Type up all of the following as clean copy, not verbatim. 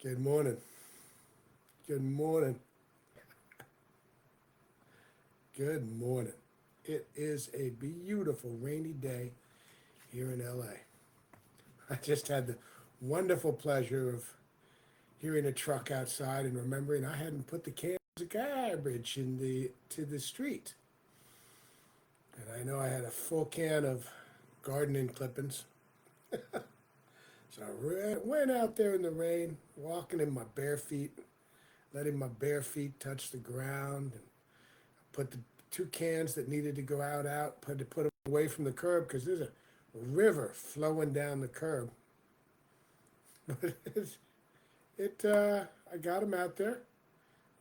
Good morning. Good morning. Good morning. It is a beautiful rainy day here in LA. I just had the wonderful pleasure of hearing a truck outside and remembering I hadn't put the cans of garbage in the to the street. And I know I had a full can of gardening clippings. So went out there in the rain, walking in my bare feet, letting my bare feet touch the ground, and put the two cans that needed to go out, put them away from the curb because there's a river flowing down the curb. But I got them out there,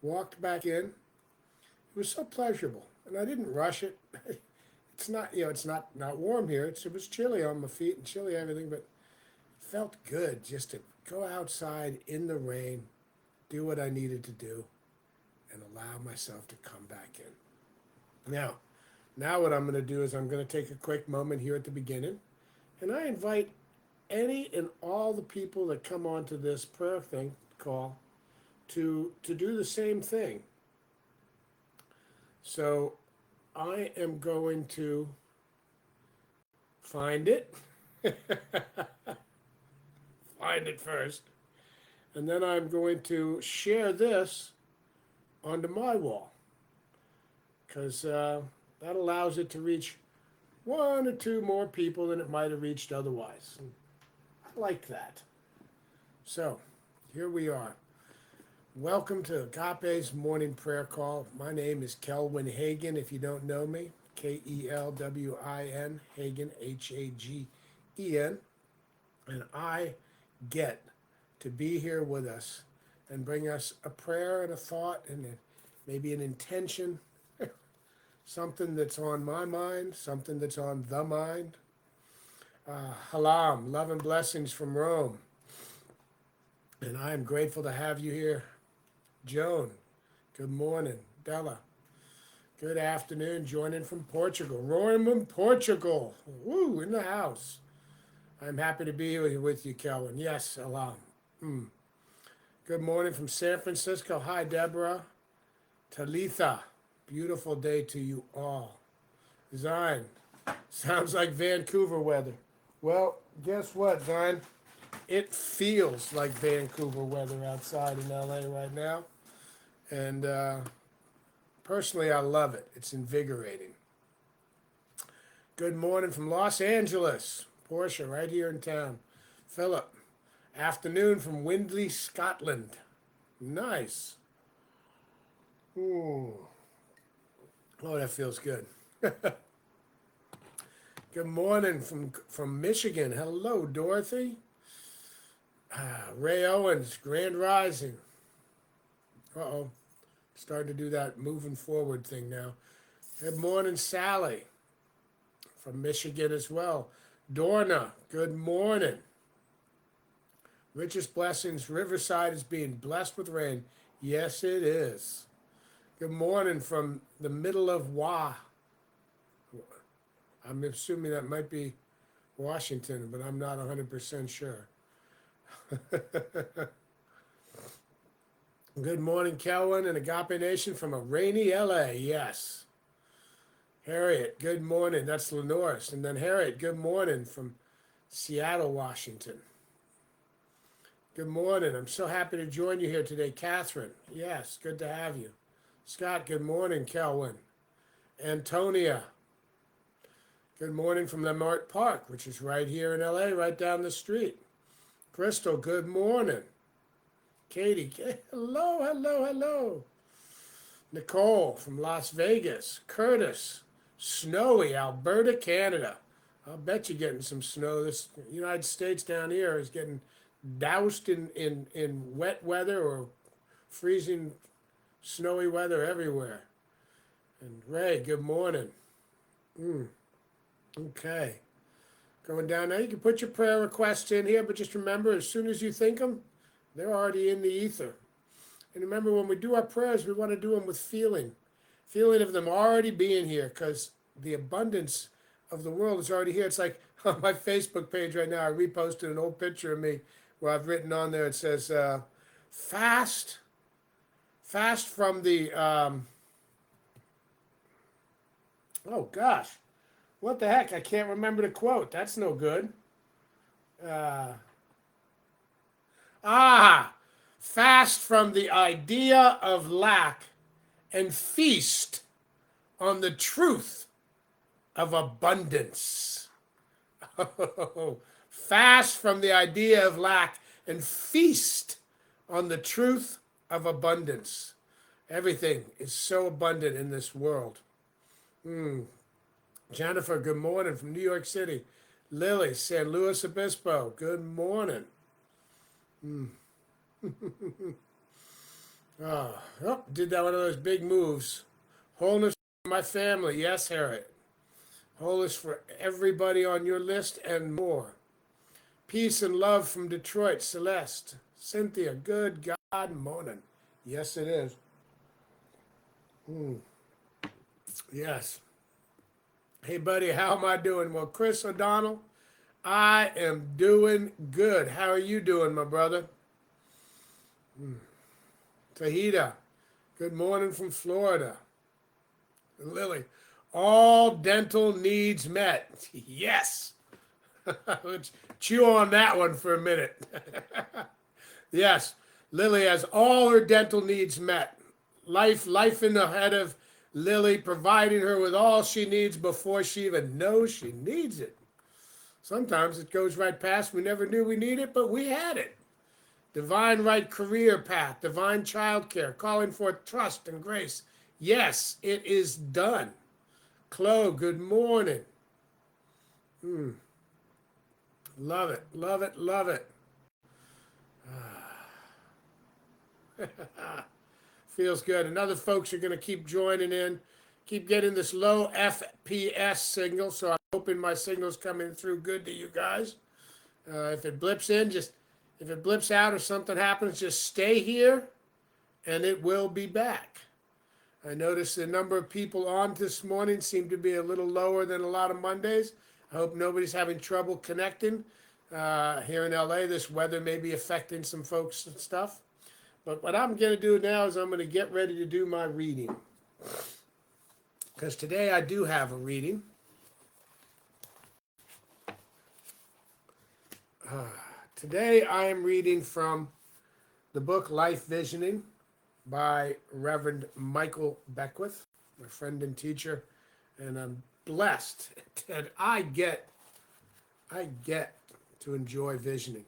walked back in. It was so pleasurable, and I didn't rush it. It's not, it's not warm here. It was chilly on my feet and chilly everything, but it felt good just to go outside in the rain, do what I needed to do, and allow myself to come back in. Now, what I'm going to do is I'm going to take a quick moment here at the beginning, and I invite any and all the people that come onto this prayer thing call to do the same thing. So I am going to find it, find it first, and then I'm going to share this onto my wall because that allows it to reach one or two more people than it might have reached otherwise. And I like that. So here we are. Welcome to Agape's morning prayer call. My name is Kelwin Hagen. If you don't know me, Kelwin Hagen, Hagen, and I get to be here with us and bring us a prayer and a thought and maybe an intention, something that's on my mind, something that's on the mind. Halam, love and blessings from Rome. And I am grateful to have you here. Joan, good morning. Della, good afternoon. Joining from Portugal. Roman, Portugal. Woo, in the house. I'm happy to be here with you, Kelvin. Yes, Halam. Good morning from San Francisco. Hi, Deborah. Talitha, beautiful day to you all. Zion, sounds like Vancouver weather. Well, guess what, Zion? It feels like Vancouver weather outside in LA right now. And personally, I love it. It's invigorating. Good morning from Los Angeles. Portia, right here in town. Philip, afternoon from Windley, Scotland. Nice. Ooh. Oh, that feels good. Good morning from Michigan. Hello, Dorothy. Ray Owens, Grand Rising. Uh-oh. Starting to do that moving forward thing now. Good morning, Sally. From Michigan as well. Dorna, good morning. Richest blessings. Riverside is being blessed with rain. Yes, it is. Good morning from the middle of I'm assuming that might be Washington, but I'm not 100% sure. Good morning, Kelvin and Agape Nation from a rainy LA. Yes. Harriet, good morning. That's Lenoris. And then Harriet, good morning from Seattle, Washington. Good morning. I'm so happy to join you here today. Catherine, yes, good to have you. Scott, good morning, Kelvin. Antonia, good morning from Lemart Park, which is right here in LA, right down the street. Crystal, good morning. Katie, hello, hello, hello. Nicole from Las Vegas. Curtis, snowy Alberta, Canada. I'll bet you're getting some snow. This United States down here is getting doused in wet weather or freezing snowy weather everywhere. And Ray, good morning. Okay. Going down now. You can put your prayer requests in here, but just remember, as soon as you think them, they're already in the ether. And remember, when we do our prayers, we want to do them with feeling of them already being here, because the abundance of the world is already here. It's like on my Facebook page right now, I reposted an old picture of me where I've written on there, it says, Fast from the, oh gosh, what the heck? I can't remember the quote. That's no good. Uh, Fast from the idea of lack and feast on the truth of abundance. Fast from the idea of lack and feast on the truth of abundance. Everything is so abundant in this world. Jennifer, good morning from New York City. Lily, San Luis Obispo, good morning. Did that one of those big moves. Wholeness for my family. Yes, Harriet. Wholeness for everybody on your list and more. Peace and love from Detroit. Celeste. Cynthia, good God morning. Yes, it is. Yes. Hey, buddy, how am I doing? Well, Chris O'Donnell, I am doing good. How are you doing, my brother? Tahita, good morning from Florida. Lily, all dental needs met. Yes. Let's chew on that one for a minute. Yes, Lily has all her dental needs met. Life in the head of Lily, providing her with all she needs before she even knows she needs it. Sometimes it goes right past. We never knew we needed it, but we had it. Divine right career path, divine child care, calling for trust and grace. Yes, it is done. Chloe, good morning. Love it, love it, love it. Feels good. And other folks are going to keep joining in, keep getting this low FPS signal. So I'm hoping my signal's coming through good to you guys. If it blips in, if it blips out or something happens, just stay here and it will be back. I noticed the number of people on this morning seemed to be a little lower than a lot of Mondays. I hope nobody's having trouble connecting. Here in LA, this weather may be affecting some folks and stuff. But what I'm going to do now is I'm going to get ready to do my reading. Because today I do have a reading. Today I am reading from the book Life Visioning by Reverend Michael Beckwith, my friend and teacher. And I'm blessed that I get to enjoy visioning.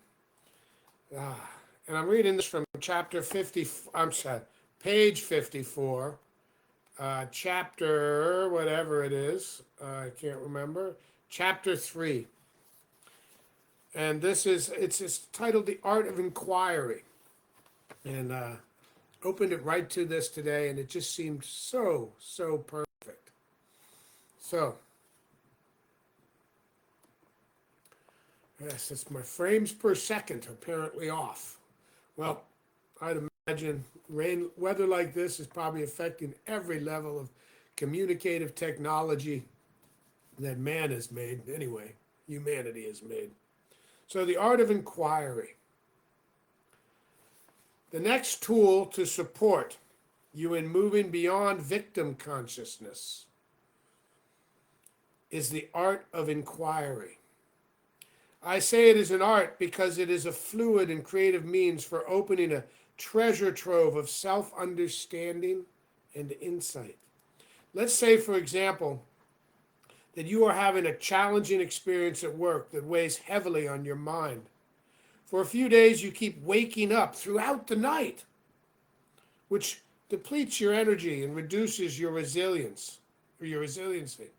And I'm reading this from chapter 50, I'm sorry, page 54, chapter, whatever it is, I can't remember, chapter 3. And it's titled The Art of Inquiry. And opened it right to this today, and it just seemed so perfect. So, yes, it's my frames per second apparently off. Well, I'd imagine weather like this is probably affecting every level of communicative technology that man has made. Anyway, humanity has made. So the art of inquiry. The next tool to support you in moving beyond victim consciousness is the art of inquiry. I say it is an art because it is a fluid and creative means for opening a treasure trove of self-understanding and insight. Let's say, for example, that you are having a challenging experience at work that weighs heavily on your mind. For a few days, you keep waking up throughout the night, which depletes your energy and reduces your resilience or your resiliency.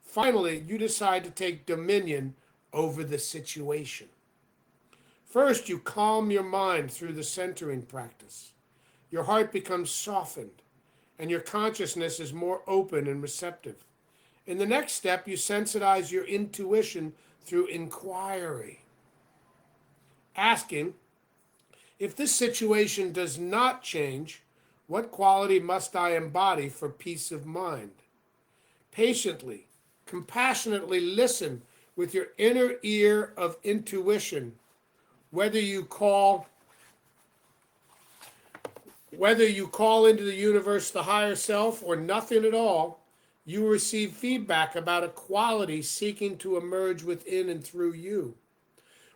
Finally, you decide to take dominion over the situation. First, you calm your mind through the centering practice. Your heart becomes softened, and your consciousness is more open and receptive. In the next step, you sensitize your intuition through inquiry, asking, if this situation does not change, what quality must I embody for peace of mind? Patiently, compassionately listen with your inner ear of intuition, whether you call Whether you call into the universe the higher self or nothing at all, you receive feedback about a quality seeking to emerge within and through you.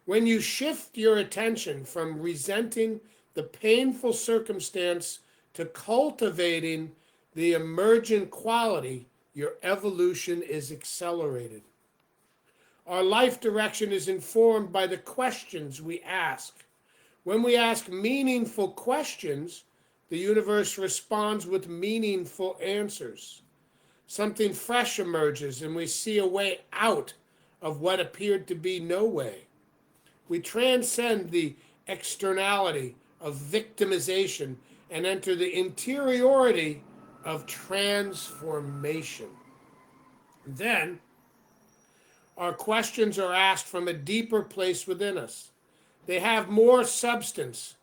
When you shift your attention from resenting the painful circumstance to cultivating the emergent quality, your evolution is accelerated. Our life direction is informed by the questions we ask. When we ask meaningful questions, the universe responds with meaningful answers. Something fresh emerges and we see a way out of what appeared to be no way. We transcend the externality of victimization and enter the interiority of transformation. Then, our questions are asked from a deeper place within us. They have more substance,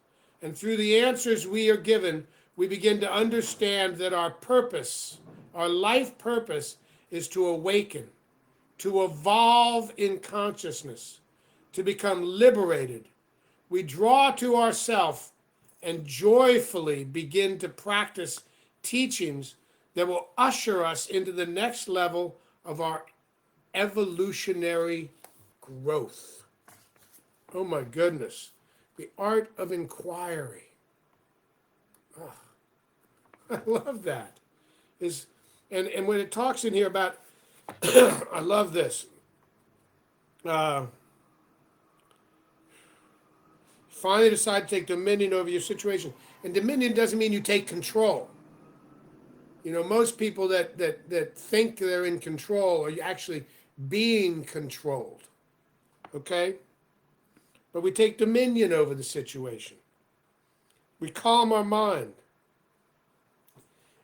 and through the answers we are given, we begin to understand that our purpose, our life purpose, is to awaken, to evolve in consciousness, to become liberated. We draw to ourself and joyfully begin to practice teachings that will usher us into the next level of our evolutionary growth. Oh my goodness. The art of inquiry. Oh, I love that. And when it talks in here about, I love this. Finally decide to take dominion over your situation. And dominion doesn't mean you take control. You know, most people that think they're in control are actually being controlled. Okay? But we take dominion over the situation. We calm our mind.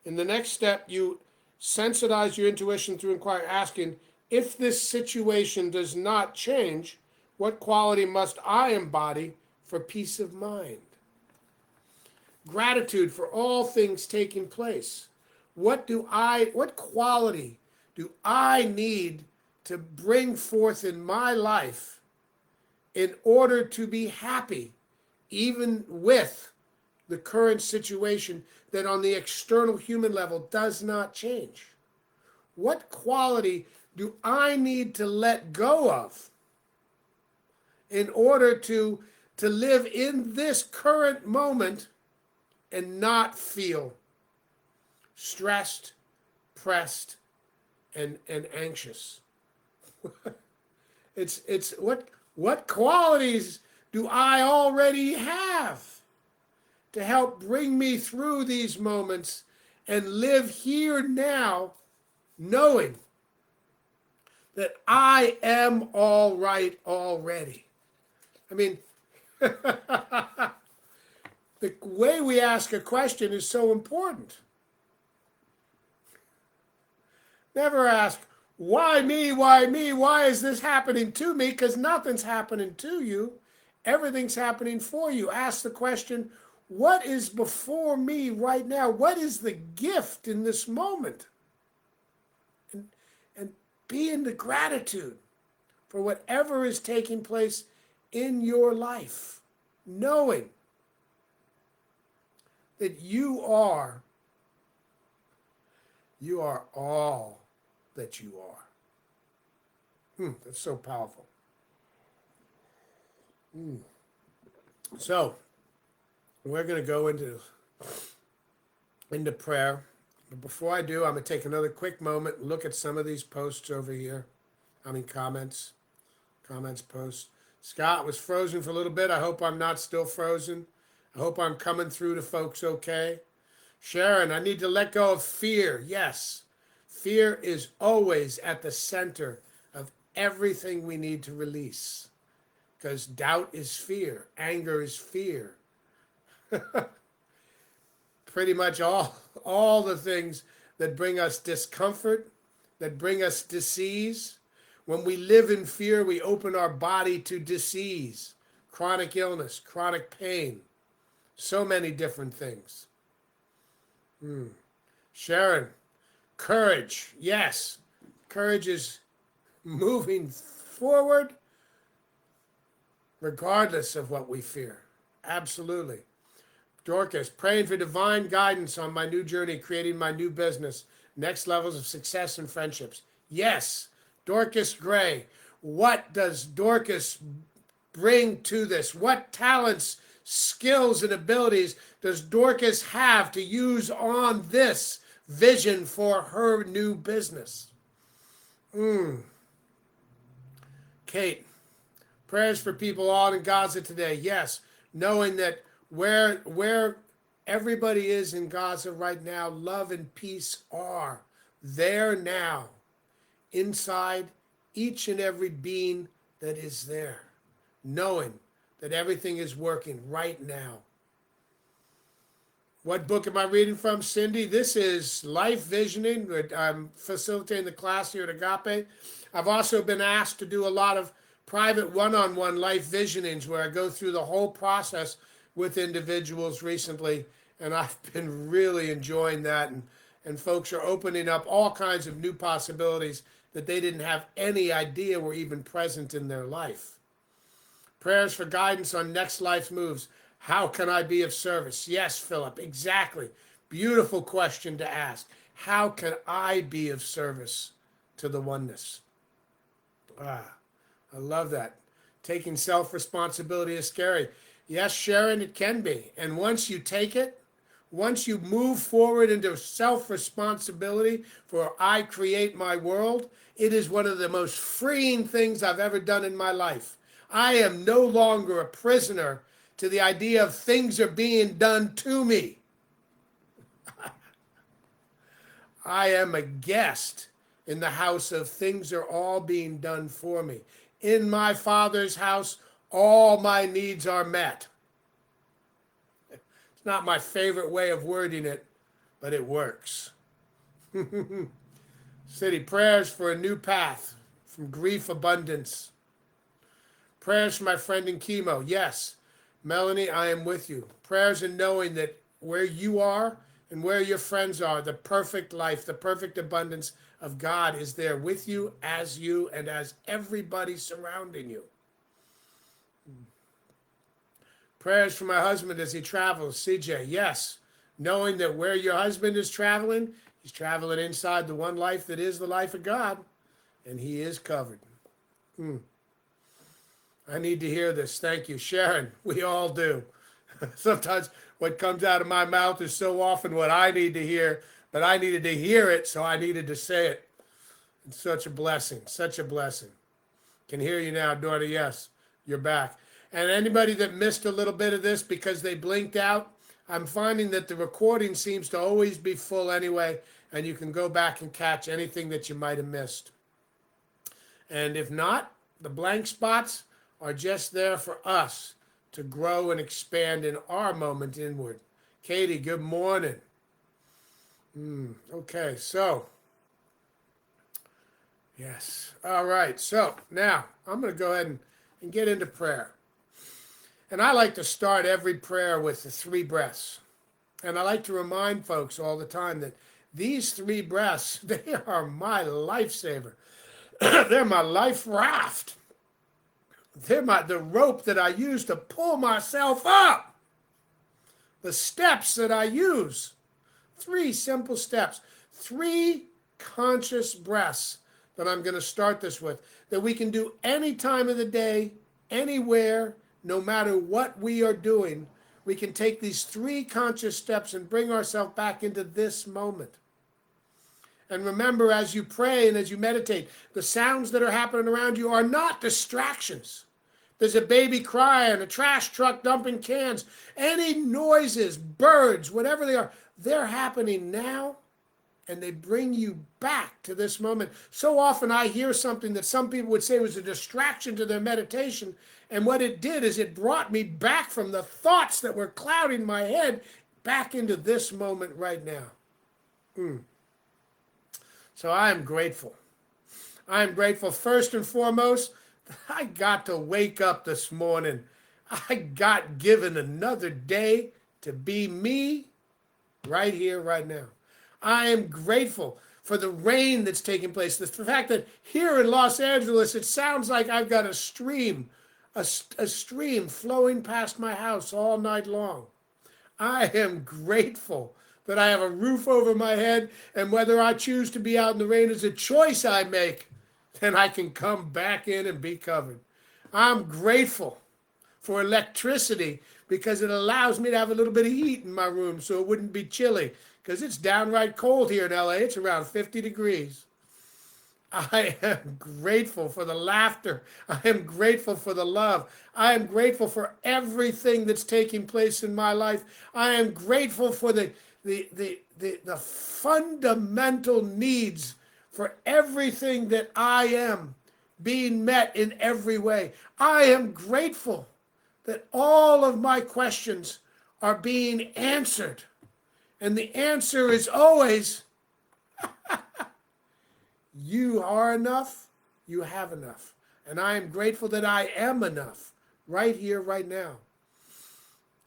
In the next step, you sensitize your intuition through inquiry, asking, if this situation does not change, what quality must I embody for peace of mind? Gratitude for all things taking place. What quality do I need to bring forth in my life in order to be happy, even with the current situation that on the external human level does not change? What quality do I need to let go of in order to live in this current moment and not feel stressed, pressed, and anxious? It's what qualities do I already have to help bring me through these moments and live here now, knowing that I am all right already? I mean, the way we ask a question is so important. Never ask, why me? Why me? Why is this happening to me? Because nothing's happening to you. Everything's happening for you. Ask the question, what is before me right now? What is the gift in this moment? And be in the gratitude for whatever is taking place in your life, knowing that you are all that you are. That's so powerful. So we're going to go into prayer. But before I do, I'm going to take another quick moment and look at some of these posts over here. Comments, posts. Scott was frozen for a little bit. I hope I'm not still frozen. I hope I'm coming through to folks okay. Sharon, I need to let go of fear. Yes. Fear is always at the center of everything we need to release, because doubt is fear, anger is fear. Pretty much all the things that bring us discomfort, that bring us disease. When we live in fear, we open our body to disease, chronic illness, chronic pain, so many different things. Sharon, courage. Yes, courage is moving forward regardless of what we fear. Absolutely. Dorcas, praying for divine guidance on my new journey, creating my new business, next levels of success and friendships. Yes, Dorcas Gray. What does Dorcas bring to this? What talents, skills, and abilities does Dorcas have to use on this vision for her new business? Kate, prayers for people all in Gaza today. Yes, knowing that where everybody is in Gaza right now, love and peace are there now, inside each and every being that is there, knowing that everything is working right now. What book am I reading from, Cindy? This is Life Visioning. I'm facilitating the class here at Agape. I've also been asked to do a lot of private one-on-one life visionings where I go through the whole process with individuals recently, and I've been really enjoying that, and folks are opening up all kinds of new possibilities that they didn't have any idea were even present in their life. Prayers for guidance on next life moves. How can I be of service? Yes, Philip, exactly. Beautiful question to ask. How can I be of service to the oneness? I love that. Taking self-responsibility is scary. Yes, Sharon, it can be. And once you take it, once you move forward into self-responsibility for I create my world, it is one of the most freeing things I've ever done in my life. I am no longer a prisoner to the idea of things are being done to me. I am a guest in the house of things are all being done for me. In my Father's house, all my needs are met. It's not my favorite way of wording it, but it works. City, prayers for a new path from grief abundance. Prayers for my friend in chemo. Yes, Melanie, I am with you. Prayers in knowing that where you are and where your friends are, the perfect life, the perfect abundance of God is there with you, and as everybody surrounding you. Prayers for my husband as he travels. CJ, yes, knowing that where your husband is traveling, he's traveling inside the one life that is the life of God, and he is covered. I need to hear this. Thank you, Sharon. We all do. Sometimes what comes out of my mouth is so often what I need to hear, but I needed to hear it, so I needed to say it. It's such a blessing, such a blessing. Can hear you now, daughter. Yes, you're back. And anybody that missed a little bit of this because they blinked out, I'm finding that the recording seems to always be full anyway, and you can go back and catch anything that you might have missed. And if not, the blank spots are just there for us to grow and expand in our moment inward. Katie, good morning. Okay, so, yes. All right, so now I'm going to go ahead and get into prayer. And I like to start every prayer with the 3 breaths. And I like to remind folks all the time that these 3 breaths, they are my lifesaver. They're my life raft. They're the rope that I use to pull myself up. The steps that I use. 3 simple steps. 3 conscious breaths that I'm going to start this with, that we can do any time of the day, anywhere, no matter what we are doing. We can take these 3 conscious steps and bring ourselves back into this moment. And remember, as you pray and as you meditate, the sounds that are happening around you are not distractions. There's a baby crying, a trash truck dumping cans, any noises, birds, whatever they are, they're happening now, and they bring you back to this moment. So often I hear something that some people would say was a distraction to their meditation, and what it did is it brought me back from the thoughts that were clouding my head back into this moment right now. So I am grateful. I am grateful first and foremost that I got to wake up this morning. I got given another day to be me right here, right now. I am grateful for the rain that's taking place. The fact that here in Los Angeles, it sounds like I've got a stream flowing past my house all night long. I am grateful that I have a roof over my head, and whether I choose to be out in the rain is a choice I make, then I can come back in and be covered. I'm grateful for electricity because it allows me to have a little bit of heat in my room so it wouldn't be chilly, because it's downright cold here in LA. It's around 50 degrees. I am grateful for the laughter. I am grateful for the love. I am grateful for everything that's taking place in my life. I am grateful for the fundamental needs for everything that I am being met in every way. I am grateful that all of my questions are being answered. And the answer is always, you are enough, you have enough. And I am grateful that I am enough right here, right now,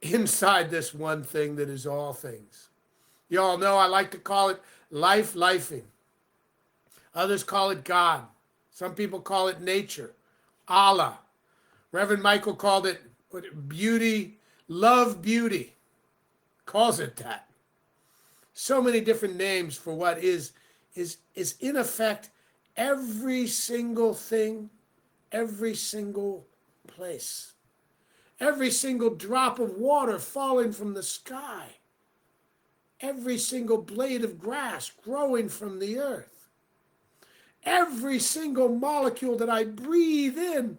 inside this one thing that is all things. You all know I like to call it lifing. Others call it God. Some people call it nature, Allah. Reverend Michael called it beauty, love beauty, calls it that. So many different names for what is in effect every single thing, every single place, every single drop of water falling from the sky, every single blade of grass growing from the earth, every single molecule that I breathe in,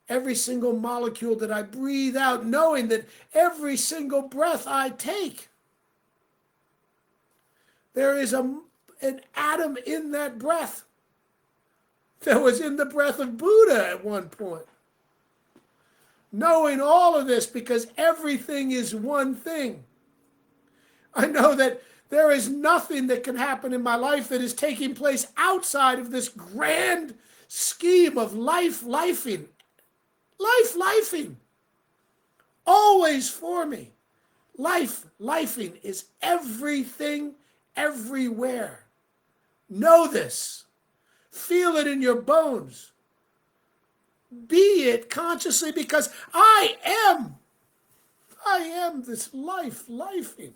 every single molecule that I breathe out, knowing that every single breath I take, there is an atom in that breath that was in the breath of Buddha at one point. Knowing all of this because everything is one thing. I know that there is nothing that can happen in my life that is taking place outside of this grand scheme of lifing. Lifing. Always for me. Lifing is everything, everywhere. Know this. Feel it in your bones. Be it consciously, because I am this lifing.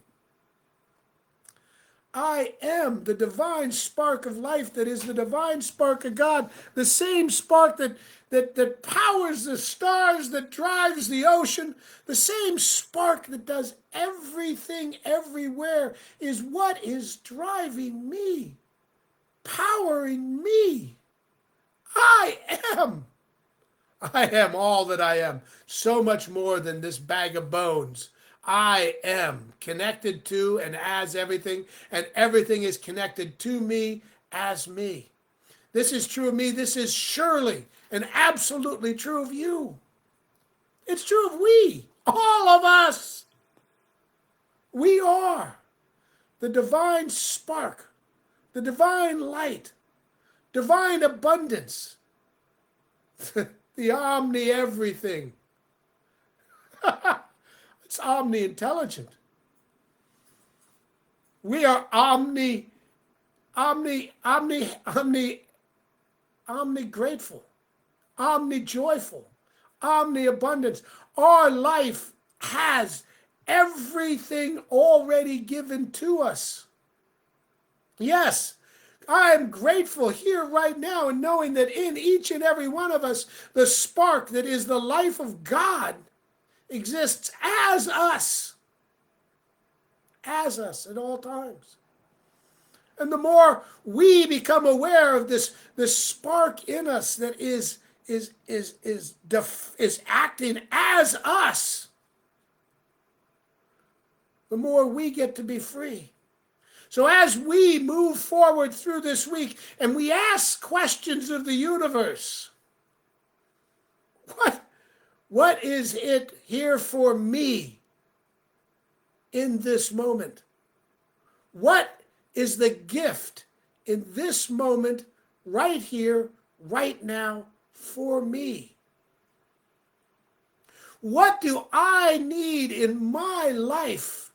I am the divine spark of life that is the divine spark of God, the same spark that powers the stars, that drives the ocean, the same spark that does everything everywhere is what is driving me, powering me. I am all that I am, so much more than this bag of bones. I am connected to and as everything, and everything is connected to me as me. This is true of me. This is surely and absolutely true of you. It's true of we, all of us. We are the divine spark, the divine light, divine abundance, the omni-everything. It's omni-intelligent. We are omni-grateful, omni-joyful, omni-abundance. Our life has everything already given to us. Yes, I am grateful here right now and knowing that in each and every one of us, the spark that is the life of God exists as us at all times. And the more we become aware of this spark in us that is acting as us, the more we get to be free. So as we move forward through this week and we ask questions of the universe, what is it here for me in this moment? What is the gift in this moment, right here, right now, for me? What do I need in my life?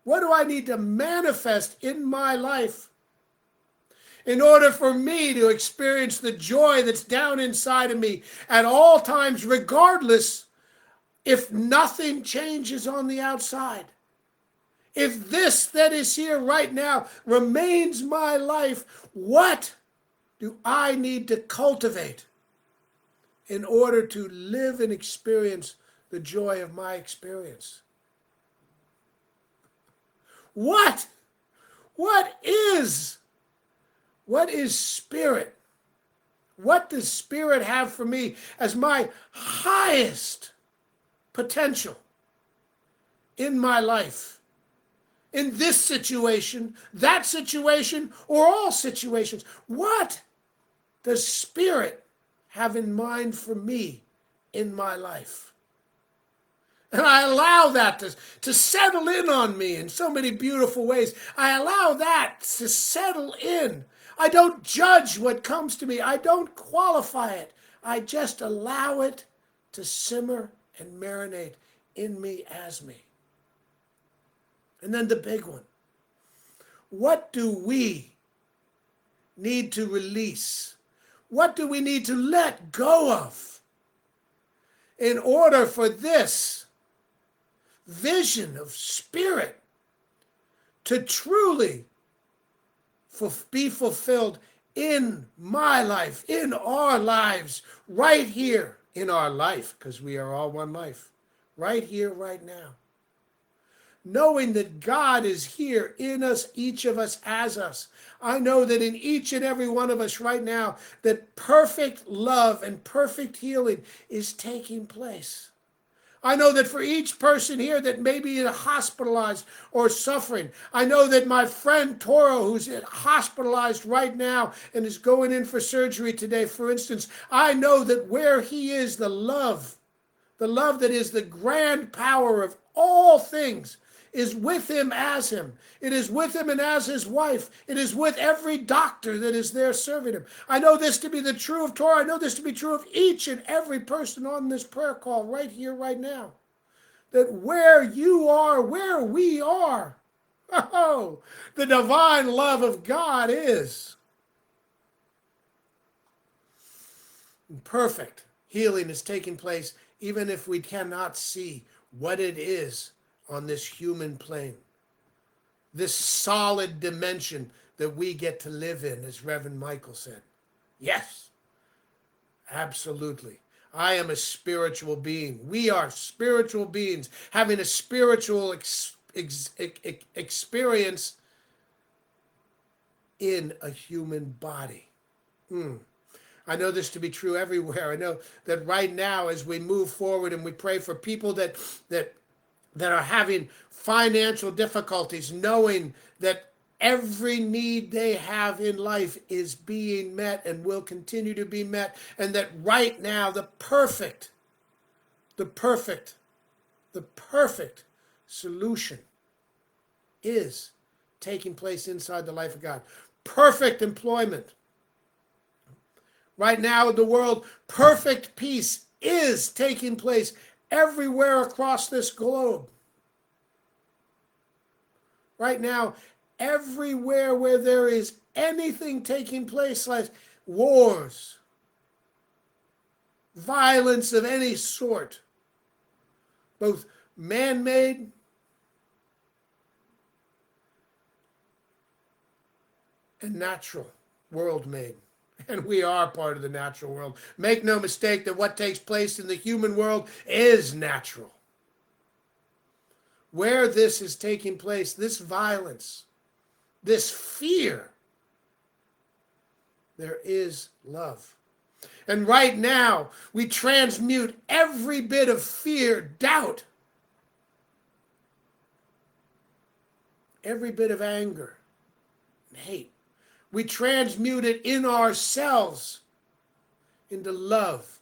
What do I need to manifest in my life in order for me to experience the joy that's down inside of me at all times, regardless if nothing changes on the outside, if this that is here right now remains my life, what do I need to cultivate in order to live and experience the joy of my experience? What? What is spirit? What does spirit have for me as my highest potential in my life? In this situation, that situation, or all situations, what does spirit have in mind for me in my life? And I allow that to settle in on me in so many beautiful ways. I allow that to settle in. I don't judge what comes to me. I don't qualify it. I just allow it to simmer and marinate in me as me. And then the big one. What do we need to release? What do we need to let go of in order for this vision of spirit to truly be fulfilled in my life, in our lives, right here in our life, because we are all one life, right here, right now. Knowing that God is here in us, each of us as us. I know that in each and every one of us right now, that perfect love and perfect healing is taking place. I know that for each person here that may be hospitalized or suffering, I know that my friend Toro, who's hospitalized right now and is going in for surgery today, for instance, I know that where he is, the love that is the grand power of all things, is with him as him. It is with him and as his wife. It is with every doctor that is there serving him. I know this to be the true of Torah. I know this to be true of each and every person on this prayer call right here, right now. That where you are, where we are, oh, the divine love of God is perfect. Healing is taking place even if we cannot see what it is on this human plane, this solid dimension that we get to live in, as Reverend Michael said. Yes, absolutely. I am a spiritual being. We are spiritual beings having a spiritual experience in a human body. I know this to be true everywhere. I know that right now as we move forward and we pray for people that are having financial difficulties, knowing that every need they have in life is being met and will continue to be met, and that right now the perfect solution is taking place inside the life of God. Perfect employment. Right now in the world, perfect peace is taking place everywhere across this globe. Right now, everywhere where there is anything taking place, like wars, violence of any sort, both man-made and natural, world-made. And we are part of the natural world. Make no mistake that what takes place in the human world is natural. Where this is taking place, this violence, this fear, there is love. And right now, we transmute every bit of fear, doubt, every bit of anger and hate. We transmute it in ourselves into love,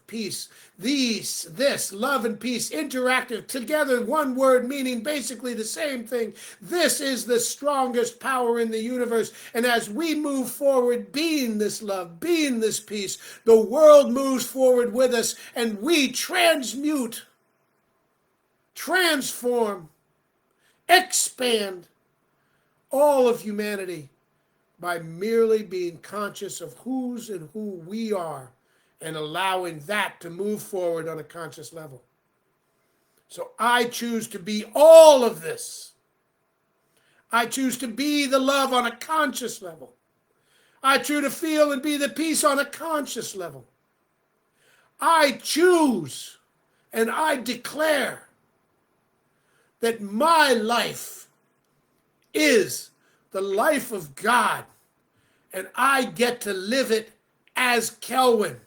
peace. This, love and peace, interactive together, one word meaning basically the same thing. This is the strongest power in the universe. And as we move forward, being this love, being this peace, the world moves forward with us, and we transmute, transform, expand all of humanity by merely being conscious of whose and who we are and allowing that to move forward on a conscious level. So I choose to be all of this. I choose to be the love on a conscious level. I choose to feel and be the peace on a conscious level. I choose and I declare that my life is the life of God, and I get to live it as Kelvin.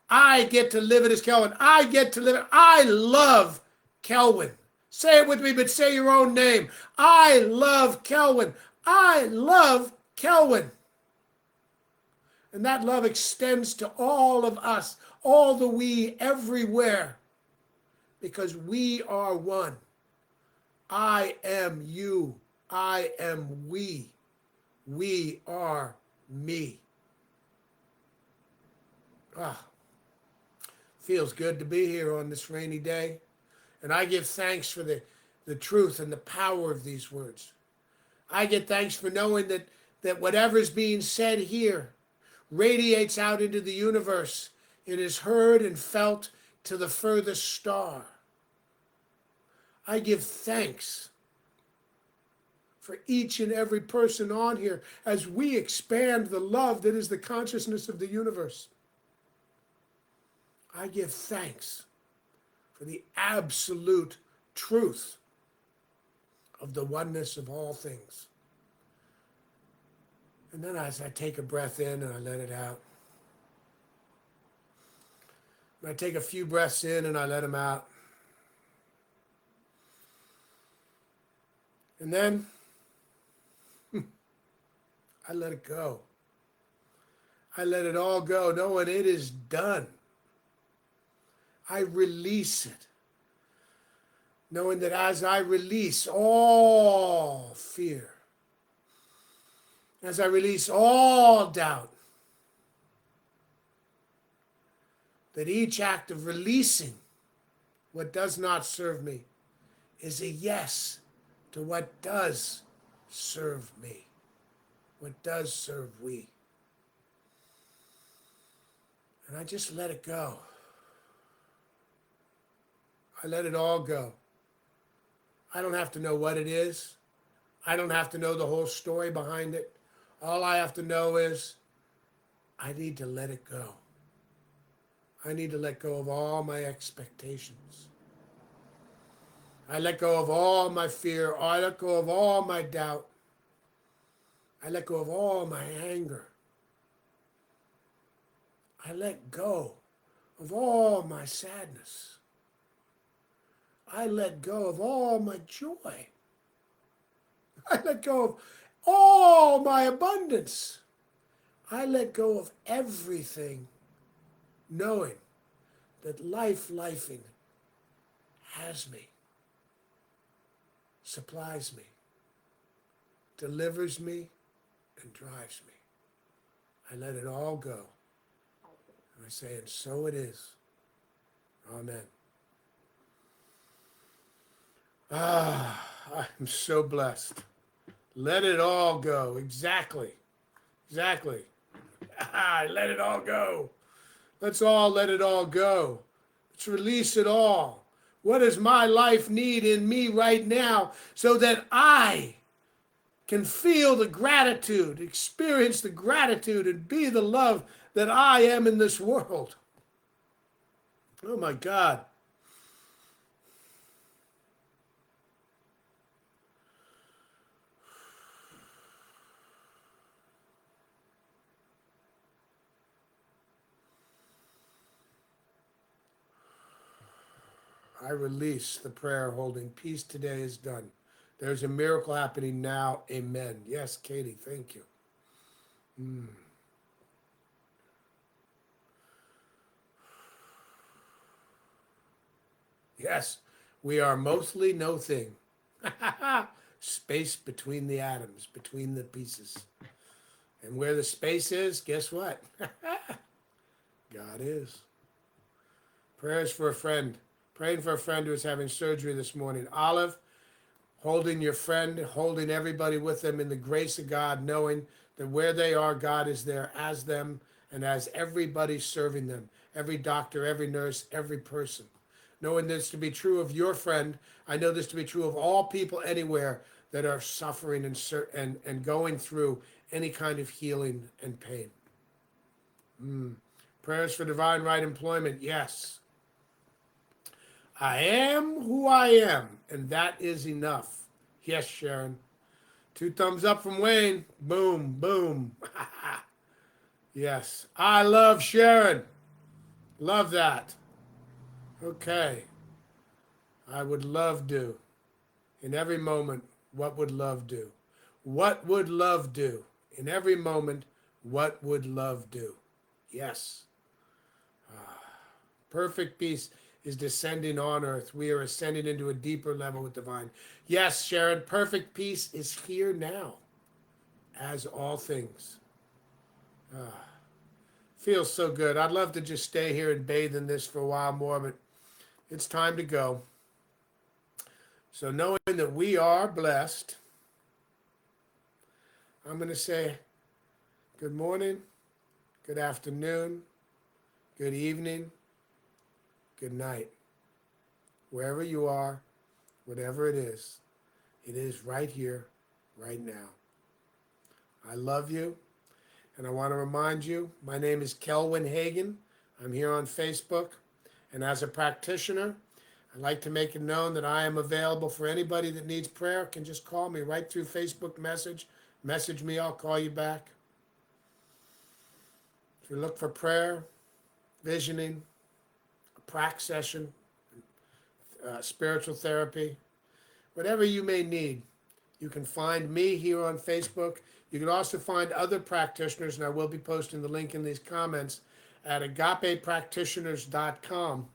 I get to live it as Kelvin. I get to live it. I love Kelvin. Say it with me, but say your own name. I love Kelvin. I love Kelvin. And that love extends to all of us, all the we, everywhere, because we are one. I am you. I am we. We are me. Ah, feels good to be here on this rainy day. And I give thanks for the truth and the power of these words. I give thanks for knowing that whatever's being said here radiates out into the universe. It is heard and felt to the furthest star. I give thanks for each and every person on here as we expand the love that is the consciousness of the universe. I give thanks for the absolute truth of the oneness of all things. And then as I take a breath in and I let it out, and I take a few breaths in and I let them out. And then I let it go. I let it all go, knowing it is done. I release it, knowing that as I release all fear, as I release all doubt, that each act of releasing what does not serve me is a yes to what does serve me, what does serve we. And I just let it go. I let it all go. I don't have to know what it is. I don't have to know the whole story behind it. All I have to know is I need to let it go. I need to let go of all my expectations. I let go of all my fear. I let go of all my doubt. I let go of all my anger. I let go of all my sadness. I let go of all my joy. I let go of all my abundance. I let go of everything, knowing that lifing has me, supplies me, delivers me, and drives me. I let it all go. And I say, and so it is. Amen. I'm so blessed. Let it all go. Exactly. Let it all go. Let's all let it all go. Let's release it all. What does my life need in me right now so that I can feel the gratitude, experience the gratitude, and be the love that I am in this world? Oh my God. I release the prayer holding peace today is done. There's a miracle happening now. Amen. Yes, Katie, thank you. Yes, we are mostly no thing. Space between the atoms, between the pieces. And where the space is, guess what? God is. Prayers for a friend. Praying for a friend who is having surgery this morning. Olive, holding your friend, holding everybody with them in the grace of God, knowing that where they are, God is there as them, and as everybody serving them, every doctor, every nurse, every person. Knowing this to be true of your friend, I know this to be true of all people anywhere that are suffering and going through any kind of healing and pain. Prayers for divine right employment, yes. I am who I am, and that is enough. Yes, Sharon. 2 thumbs up from Wayne. Boom, boom. Yes. I love Sharon. Love that. Okay. I would love do. In every moment, what would love do? What would love do? In every moment, what would love do? Yes. Perfect peace is descending on earth. We are ascending into a deeper level with divine. Yes, Sharon, perfect peace is here now, as all things. Feels so good. I'd love to just stay here and bathe in this for a while more, but it's time to go. So knowing that we are blessed, I'm going to say good morning, good afternoon, good evening, good night. Wherever you are, whatever it is right here, right now. I love you, and I want to remind you, my name is Kelwin Hagan. I'm here on Facebook, and as a practitioner, I'd like to make it known that I am available for anybody that needs prayer. Can just call me right through Facebook message me, I'll call you back. If you look for prayer, visioning, a prac session, spiritual therapy, whatever you may need, you can find me here on Facebook. You can also find other practitioners, and I will be posting the link in these comments at agapepractitioners.com.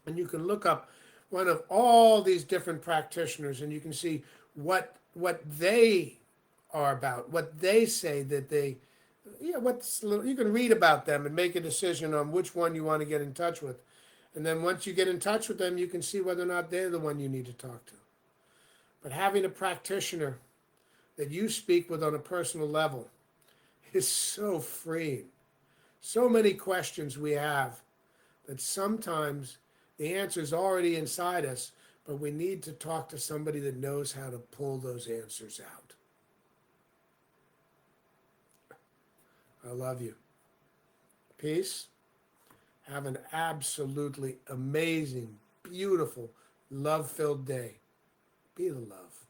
And you can look up one of all these different practitioners, and you can see what they are about, what they say that they, you can read about them and make a decision on which one you want to get in touch with. And then once you get in touch with them, you can see whether or not they're the one you need to talk to. But having a practitioner that you speak with on a personal level is so freeing. So many questions we have that sometimes the answer is already inside us, but we need to talk to somebody that knows how to pull those answers out. I love you. Peace. Have an absolutely amazing, beautiful, love-filled day. Be the love.